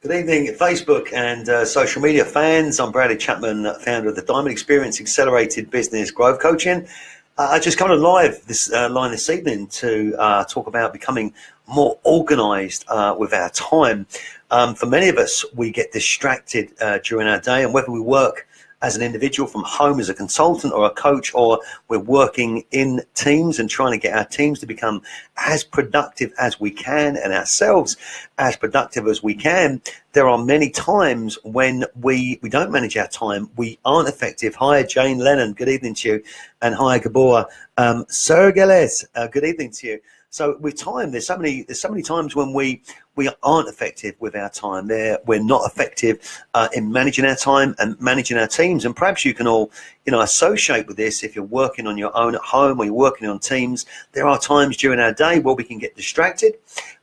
Good evening, Facebook and social media fans. I'm Bradley Chapman, founder of the Diamond Experience Accelerated Business Growth Coaching. I just come live this line this evening to talk about becoming more organized with our time. For many of us, we get distracted during our day, and whether we work as an individual from home as a consultant or a coach, or we're working in teams and trying to get our teams to become as productive as we can and ourselves as productive as we can, there are many times when we don't manage our time. We aren't effective. Hi, Jane Lennon. Good evening to you. And hi, Gabor. Sir Geles, good evening to you. So with time, there's so many times when we aren't effective with our time. We're not effective in managing our time and managing our teams. And perhaps you can all, associate with this if you're working on your own at home or you're working on teams. There are times during our day where we can get distracted.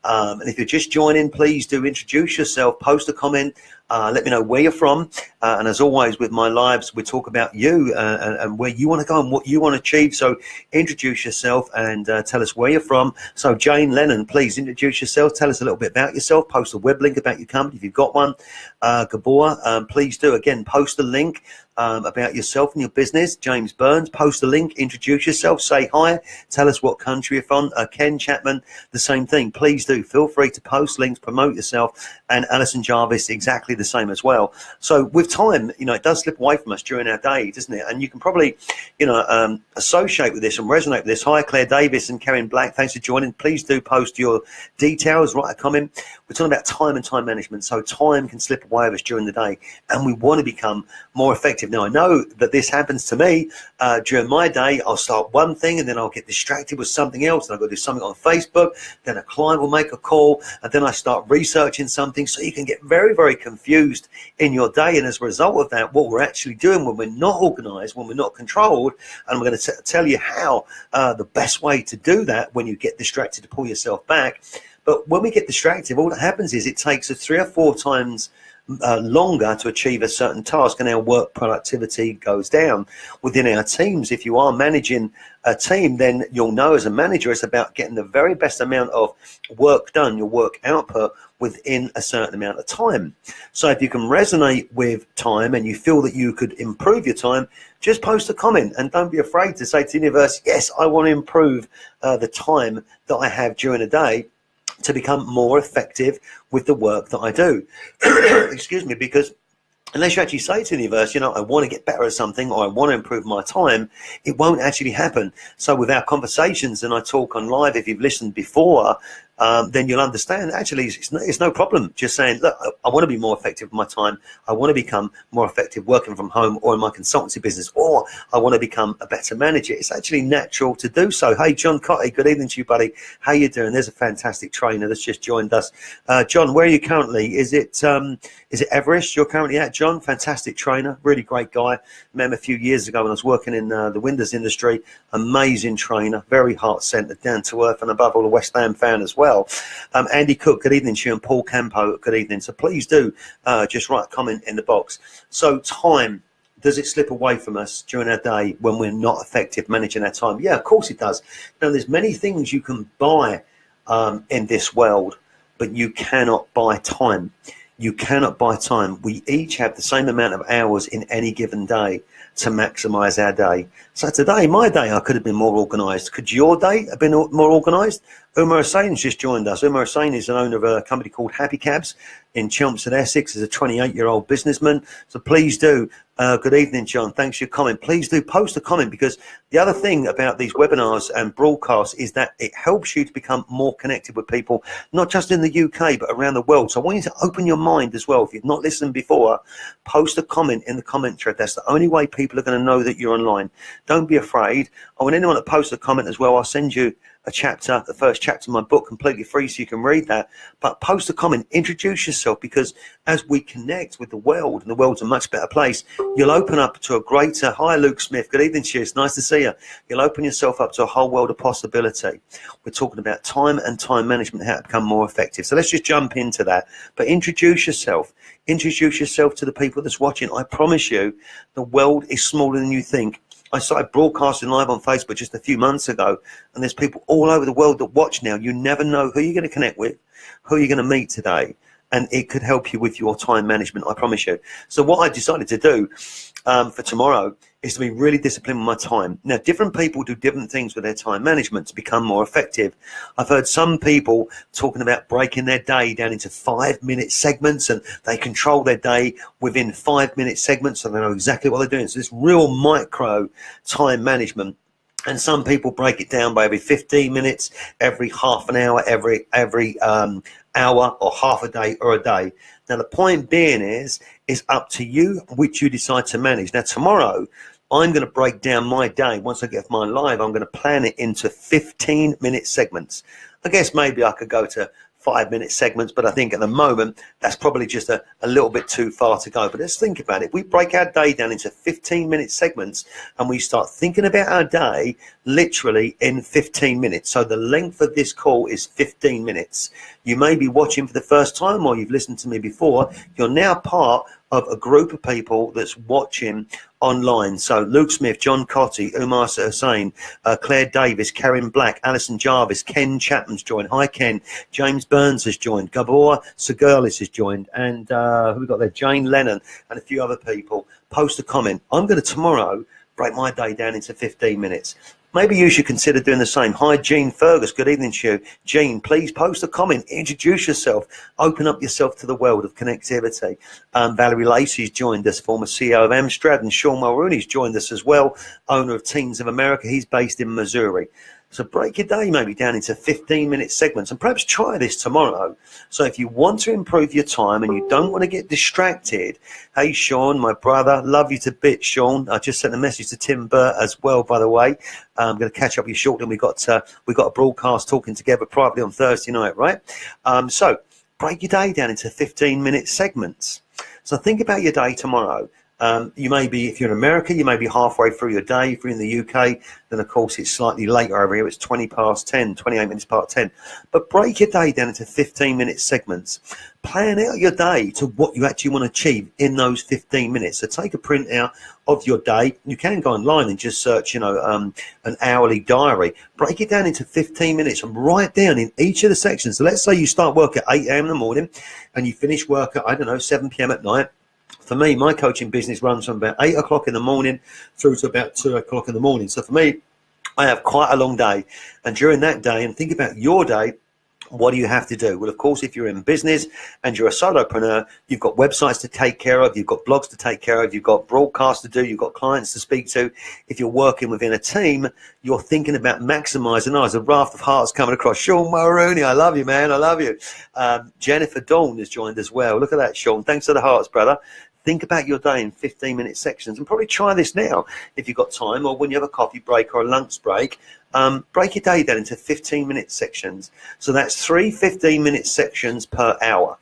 And if you're just joining, please do introduce yourself, post a comment, let me know where you're from. And as always with my lives, we talk about you and where you want to go and what you want to achieve. So introduce yourself and tell us where you're from. So Jane Lennon, please introduce yourself. Tell us a little bit about yourself. Post a web link about your company if you've got one. Gabor, please do. Again, post a link about yourself and your business. James Burns, post a link, introduce yourself, say hi, tell us what country you're from. Ken Chapman, the same thing. Please do. Feel free to post links, promote yourself. And Alison Jarvis, exactly the same as well. So with time, it does slip away from us during our day, doesn't it? And you can probably, associate with this and resonate with this. Hi, Claire Davis and Karen Black. Thanks for joining. Please do post your details, write a comment. We're talking about time and time management. So time can slip away of us during the day and we want to become more effective. Now, I know that this happens to me during my day. I'll start one thing and then I'll get distracted with something else. And I've got to do something on Facebook. Then a client will make a call and then I start researching something. So you can get very, very confused in your day. And as a result of that, what we're actually doing when we're not organized, when we're not controlled, and I'm going to tell you how the best way to do that when you get distracted to pull yourself back. But when we get distracted, all that happens is it takes us 3 or 4 times longer to achieve a certain task, and our work productivity goes down within our teams. If you are managing a team, then you'll know as a manager it's about getting the very best amount of work done, your work output, within a certain amount of time. So if you can resonate with time and you feel that you could improve your time, just post a comment and don't be afraid to say to the universe, yes, I want to improve the time that I have during the day to become more effective with the work that I do. Excuse me, because unless you actually say to the universe, I want to get better at something or I want to improve my time, it won't actually happen. So with our conversations, and I talk on live, if you've listened before, then you'll understand actually it's no problem just saying, look, I want to be more effective with my time. I want to become more effective working from home or in my consultancy business, or I want to become a better manager. It's actually natural to do so. Hey, John Cotty, good evening to you, buddy. How you doing? There's a fantastic trainer that's just joined us. John, where are you currently? Is it Everest you're currently at, John? Fantastic trainer, really great guy. Met him a few years ago when I was working in the windows industry. Amazing trainer, very heart-centered, down to earth, and above all a West Ham fan as well. Andy Cook, good evening to you, and Paul Campo, good evening. So please do just write a comment in the box. So time, does it slip away from us during our day when we're not effective managing our time? Yeah, of course it does. Now, there's many things you can buy in this world, but you cannot buy time. You cannot buy time. We each have the same amount of hours in any given day to maximize our day. So today, my day, I could have been more organized. Could your day have been more organized? Umar Hussein's just joined us. Umar Hussein is an owner of a company called Happy Cabs in Chelmsford, Essex. He's a 28-year-old businessman. So please do. Good evening, John. Thanks for your comment. Please do post a comment, because the other thing about these webinars and broadcasts is that it helps you to become more connected with people, not just in the UK, but around the world. So I want you to open your mind as well. If you've not listened before, post a comment in the comment thread. That's the only way people are going to know that you're online. Don't be afraid. I want anyone to post a comment as well. I'll send you a chapter, the first chapter of my book, completely free, so you can read that. But post a comment, introduce yourself, because as we connect with the world, and the world's a much better place, you'll open up to a greater, hi Luke Smith, good evening to you, it's nice to see you. You'll open yourself up to a whole world of possibility. We're talking about time and time management, how to become more effective. So let's just jump into that. But introduce yourself to the people that's watching. I promise you, the world is smaller than you think. I started broadcasting live on Facebook just a few months ago, and there's people all over the world that watch now. You never know who you're going to connect with, who you're going to meet today. and it could help you with your time management, I promise you. So what I decided to do for tomorrow is to be really disciplined with my time. Now, different people do different things with their time management to become more effective. I've heard some people talking about breaking their day down into 5-minute segments, and they control their day within 5-minute segments, so they know exactly what they're doing. So this real micro time management. And some people break it down by every 15 minutes, every half an hour, every hour, or half a day or a day. Now, the point being is up to you which you decide to manage. Now, tomorrow, I'm going to break down my day. Once I get off my live, I'm going to plan it into 15-minute segments. I guess maybe I could go to 5-minute segments, but I think at the moment that's probably just a little bit too far to go. But let's think about it. We break our day down into 15-minute segments, and we start thinking about our day literally in 15 minutes. So the length of this call is 15 minutes. You may be watching for the first time, or you've listened to me before. You're now part of a group of people that's watching online. So Luke Smith, John Cotty, Umar Hussain, Claire Davis, Karen Black, Alison Jarvis, Ken Chapman's joined. Hi, Ken. James Burns has joined. Gabor Segerlis has joined. And who we got there? Jane Lennon and a few other people. Post a comment. I'm going to tomorrow break my day down into 15 minutes. Maybe you should consider doing the same. Hi, Jean Fergus. Good evening to you. Jean, please post a comment. Introduce yourself. Open up yourself to the world of connectivity. Valerie Lacey's joined us, former CEO of Amstrad. And Sean Mulrooney's joined us as well, owner of Teens of America. He's based in Missouri. So break your day maybe down into 15-minute segments, and perhaps try this tomorrow. So if you want to improve your time and you don't want to get distracted, hey, Sean, my brother, love you to bits, Sean. I just sent a message to Tim Burt as well, by the way. I'm going to catch up with you shortly. We got a broadcast talking together privately on Thursday night, right? So break your day down into 15-minute segments. So think about your day tomorrow. You may be, if you're in America, you may be halfway through your day. If you're in the UK, then of course it's slightly later over here. It's 20 past 10, 28 minutes past 10. But break your day down into 15-minute segments. Plan out your day to what you actually want to achieve in those 15 minutes. So take a print out of your day. You can go online and just search, an hourly diary. Break it down into 15 minutes and write down in each of the sections. So let's say you start work at 8 a.m. in the morning and you finish work at, 7 p.m. at night. For me, my coaching business runs from about 8 o'clock in the morning through to about 2 o'clock in the morning. So for me, I have quite a long day. And during that day, and think about your day, what do you have to do? Well, of course, if you're in business and you're a solopreneur, you've got websites to take care of, you've got blogs to take care of, you've got broadcasts to do, you've got clients to speak to. If you're working within a team, you're thinking about maximizing. There's a raft of hearts coming across. Sean Mulrooney, I love you, man. I love you. Jennifer Dawn has joined as well. Look at that, Sean. Thanks for the hearts, brother. Think about your day in 15-minute sections, and probably try this now if you've got time, or when you have a coffee break or a lunch break. Break your day down into 15-minute sections. So that's 3 15-minute sections per hour.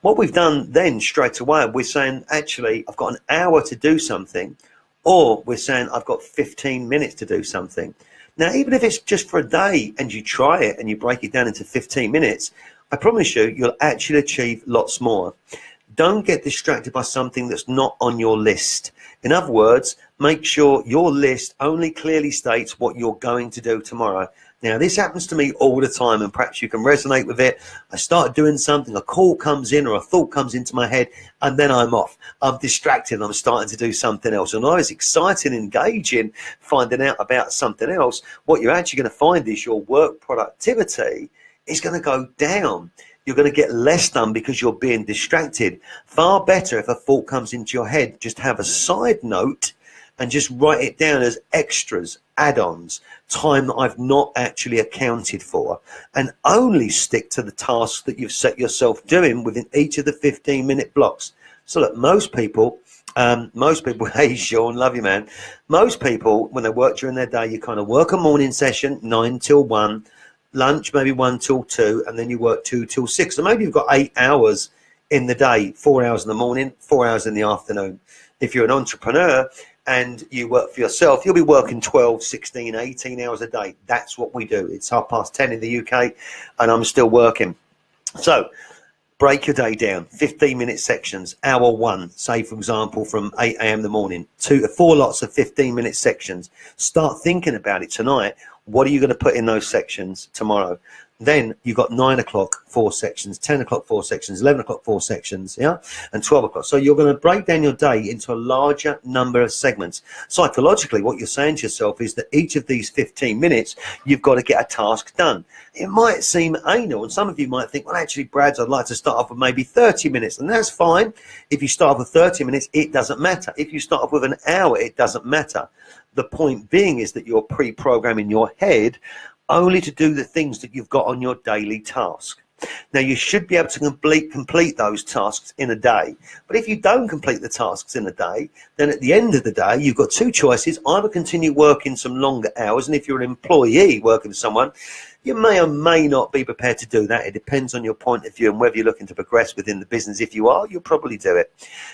What we've done then straight away, we're saying, actually, I've got an hour to do something, or we're saying I've got 15 minutes to do something. Now, even if it's just for a day and you try it and you break it down into 15 minutes, I promise you, you'll actually achieve lots more. Don't get distracted by something that's not on your list. In other words, make sure your list only clearly states what you're going to do tomorrow. Now, this happens to me all the time, and perhaps you can resonate with it. I start doing something, a call comes in or a thought comes into my head, and then I'm off. I'm distracted and I'm starting to do something else. And although it's exciting, engaging, finding out about something else, what you're actually going to find is your work productivity is going to go down. You're going to get less done because you're being distracted. Far better if a thought comes into your head, just have a side note and just write it down as extras, add-ons, time that I've not actually accounted for, and only stick to the tasks that you've set yourself doing within each of the 15-minute blocks. So look, most people, hey Sean, love you, man. Most people, when they work during their day, you kind of work a morning session, 9 till 1, lunch maybe 1 till 2, and then you work 2 till 6. So maybe you've got 8 hours in the day, 4 hours in the morning, 4 hours in the afternoon. If you're an entrepreneur and you work for yourself, you'll be working 12, 16, 18 hours a day. That's what we do. It's 10:30 in the UK and I'm still working. So break your day down, 15-minute sections. Hour 1, say, for example, from 8 a.m. in the morning, 4 lots of 15-minute sections. Start thinking about it tonight. What are you going to put in those sections tomorrow? Then you've got 9 o'clock, 4 sections, 10 o'clock, 4 sections, 11 o'clock, 4 sections, yeah, and 12 o'clock. So you're going to break down your day into a larger number of segments. Psychologically, what you're saying to yourself is that each of these 15 minutes, you've got to get a task done. It might seem anal, and some of you might think, well, actually, Brad, I'd like to start off with maybe 30 minutes, and that's fine. If you start off with 30 minutes, it doesn't matter. If you start off with an hour, it doesn't matter. The point being is that you're pre-programming your head only to do the things that you've got on your daily task. Now, you should be able to complete those tasks in a day. But if you don't complete the tasks in a day, then at the end of the day, you've got two choices. Either continue working some longer hours, and if you're an employee working for someone, you may or may not be prepared to do that. It depends on your point of view and whether you're looking to progress within the business. If you are, you'll probably do it.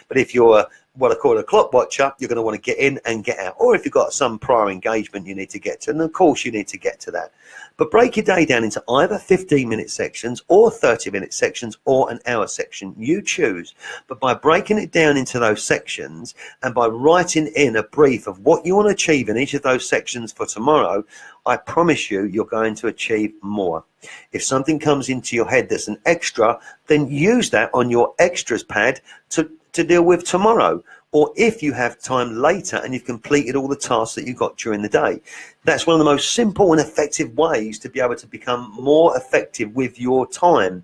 But if you're what I call a clock watcher, you're going to want to get in and get out. Or if you've got some prior engagement you need to get to, and of course you need to get to that. But break your day down into either 15-minute sections or 30-minute sections or an hour section. You choose. But by breaking it down into those sections and by writing in a brief of what you want to achieve in each of those sections for tomorrow, I promise you, you're going to achieve more. If something comes into your head that's an extra, then use that on your extras pad to deal with tomorrow. Or if you have time later and you've completed all the tasks that you got during the day. That's one of the most simple and effective ways to be able to become more effective with your time.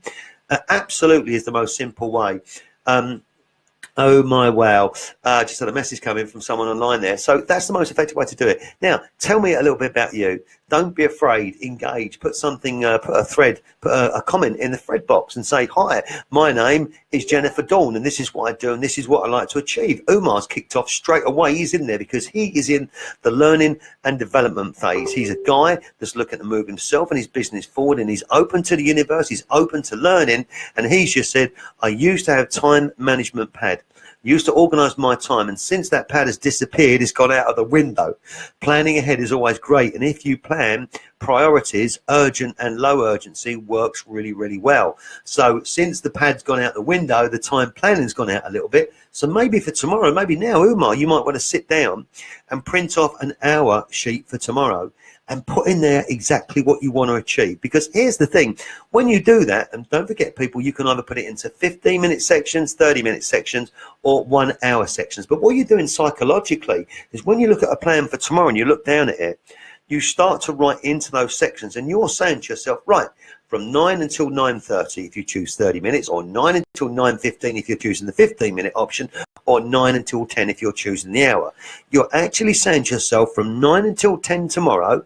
Absolutely is the most simple way. Oh my wow, just had a message coming from someone online there. So that's the most effective way to do it. Now, tell me a little bit about you. Don't be afraid, engage, put something, put a thread, put a comment in the thread box and say, hi, my name is Jennifer Dawn and this is what I do and this is what I like to achieve. Umar's kicked off straight away. He's in there because he is in the learning and development phase. He's a guy that's looking to move himself and his business forward, and he's open to the universe, he's open to learning, and he's just said, I used to have time management pad. Used to organise my time, and since that pad has disappeared, it's gone out of the window. Planning ahead is always great, and if you plan priorities, urgent and low urgency, works really, really well. So since the pad's gone out the window, the time planning's gone out a little bit. So maybe for tomorrow, maybe now, Umar, you might want to sit down and print off an hour sheet for tomorrow and put in there exactly what you want to achieve. Because here's the thing, when you do that, and don't forget people, you can either put it into 15-minute sections, 30-minute sections, or 1 hour sections. But what you're doing psychologically is when you look at a plan for tomorrow and you look down at it, you start to write into those sections and you're saying to yourself, right, from 9 until 9:30 if you choose 30 minutes, or 9 until 9:15 if you're choosing the 15-minute option, or 9 until 10 if you're choosing the hour. You're actually saying to yourself, from 9 until 10 tomorrow,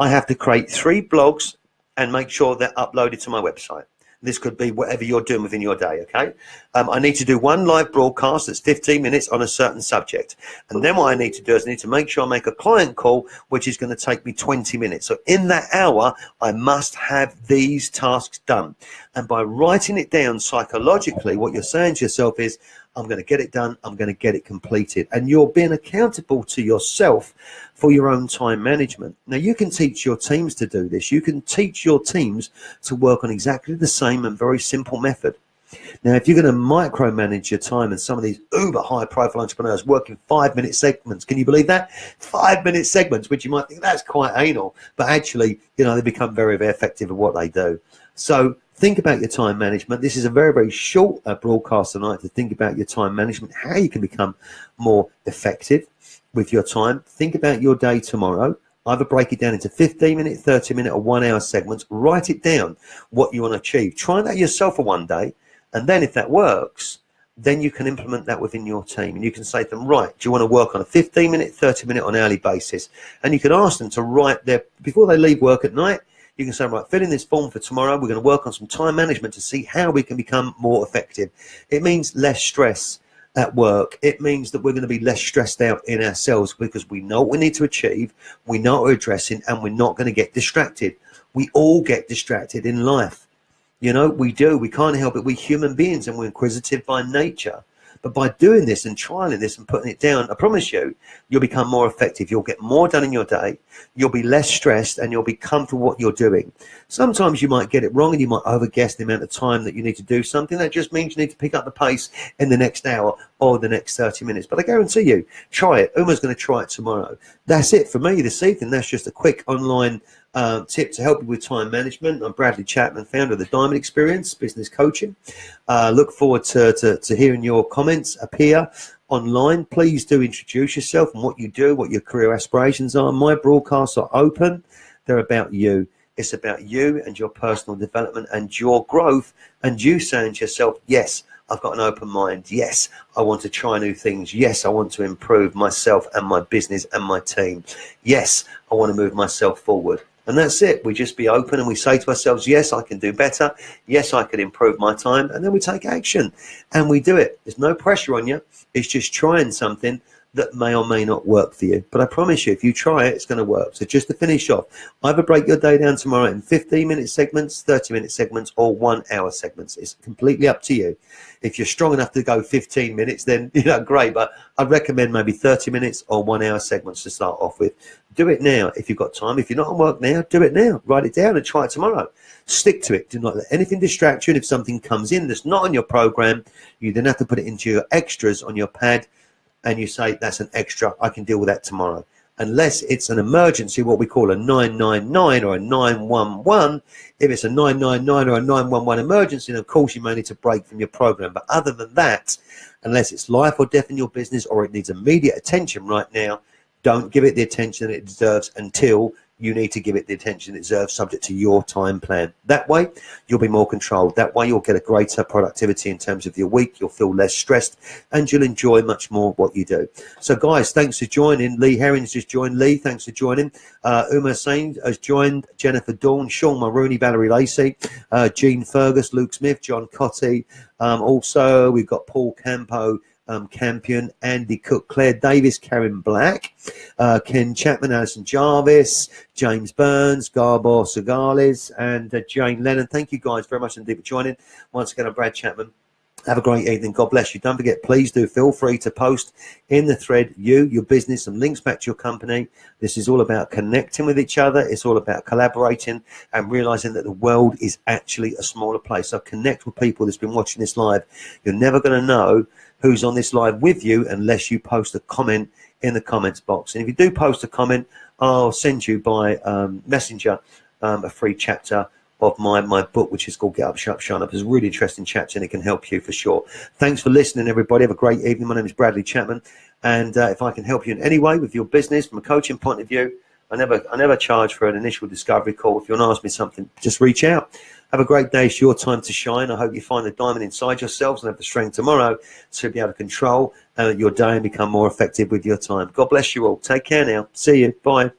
I have to create 3 blogs and make sure they're uploaded to my website. This could be whatever you're doing within your day, okay? I need to do 1 live broadcast that's 15 minutes on a certain subject. And then what I need to do is I need to make sure I make a client call, which is going to take me 20 minutes. So in that hour, I must have these tasks done. And by writing it down psychologically, what you're saying to yourself is, I'm going to get it done, I'm going to get it completed. And you're being accountable to yourself for your own time management. Now, you can teach your teams to do this. You can teach your teams to work on exactly the same and very simple method. Now, if you're going to micromanage your time, and some of these uber high profile entrepreneurs work in 5-minute segments, can you believe that? 5-minute segments, which you might think that's quite anal, but actually, you know, they become very, very effective at what they do. So think about your time management. This is a very, very short broadcast tonight to think about your time management, how you can become more effective with your time. Think about your day tomorrow. Either break it down into 15-minute, 30-minute or 1 hour segments. Write it down, what you want to achieve. Try that yourself for one day. And then if that works, then you can implement that within your team. And you can say to them, right, do you want to work on a 15-minute, 30-minute on an hourly basis? And you can ask them to write their, before they leave work at night, you can say, right, fill in this form for tomorrow. We're going to work on some time management to see how we can become more effective. It means less stress at work. It means that we're going to be less stressed out in ourselves because we know what we need to achieve, we know what we're addressing, and we're not going to get distracted. We all get distracted in life. You know, we do. We can't help it. We're human beings and we're inquisitive by nature. But by doing this and trialing this and putting it down, I promise you, you'll become more effective. You'll get more done in your day. You'll be less stressed and you'll be comfortable with what you're doing. Sometimes you might get it wrong and you might overguess the amount of time that you need to do something. That just means you need to pick up the pace in the next hour. or the next 30 minutes. But I guarantee you, try it. Uma's going to try it tomorrow. That's it for me this evening. That's just a quick online tip to help you with time management. I'm Bradley Chapman, founder of the Diamond Experience Business Coaching. Look forward to hearing your comments appear online. Please do introduce yourself and what you do, what your career aspirations are. My broadcasts are open. They're about you. It's about you and your personal development and your growth, and you saying to yourself, yes, I've got an open mind. Yes, I want to try new things. Yes, I want to improve myself and my business and my team. Yes, I want to move myself forward. And that's it. We just be open and we say to ourselves, yes, I can do better. Yes, I can improve my time. And then we take action and we do it. There's no pressure on you. It's just trying something that may or may not work for you. But I promise you, if you try it, it's going to work. So just to finish off, either break your day down tomorrow in 15-minute segments, 30-minute segments, or 1 hour segments. It's completely up to you. If you're strong enough to go 15 minutes, then, great. But I'd recommend maybe 30 minutes or 1 hour segments to start off with. Do it now if you've got time. If you're not on work now, do it now. Write it down and try it tomorrow. Stick to it. Do not let anything distract you. And if something comes in that's not on your program, you then have to put it into your extras on your pad, and you say, that's an extra, I can deal with that tomorrow. Unless it's an emergency, what we call a 999 or a 911. If it's a 999 or a 911 emergency, then of course you may need to break from your program. But other than that, unless it's life or death in your business or it needs immediate attention right now, don't give it the attention it deserves until you need to give it the attention it deserves, subject to your time plan. That way, you'll be more controlled. That way, you'll get a greater productivity in terms of your week. You'll feel less stressed, and you'll enjoy much more what you do. So, guys, thanks for joining. Lee Herring's just joined. Lee, thanks for joining. Uma Sain has joined. Jennifer Dawn, Sean Mulrooney, Valerie Lacey, Jean Fergus, Luke Smith, John Cotty. Also, we've got Paul Campo, Campion, Andy Cook, Claire Davis, Karen Black, Ken Chapman, Alison Jarvis, James Burns, Garbor Segales, and Jane Lennon. Thank you guys very much indeed for joining. Once again, I'm Brad Chapman. Have a great evening. God bless you. Don't forget, please do feel free to post in the thread your business, some links back to your company. This is all about connecting with each other. It's all about collaborating and realizing that the world is actually a smaller place. So connect with people that's been watching this live. You're never going to know who's on this live with you unless you post a comment in the comments box. And if you do post a comment, I'll send you by messenger a free chapter of my book, which is called Get Up, Shut Up, Shine Up. It's a really interesting chapter and it can help you for sure. Thanks for listening, everybody. Have a great evening. My name is Bradley Chapman. And if I can help you in any way with your business from a coaching point of view, I never charge for an initial discovery call. If you want to ask me something, just reach out. Have a great day. It's your time to shine. I hope you find the diamond inside yourselves and have the strength tomorrow to be able to control your day and become more effective with your time. God bless you all. Take care now. See you. Bye.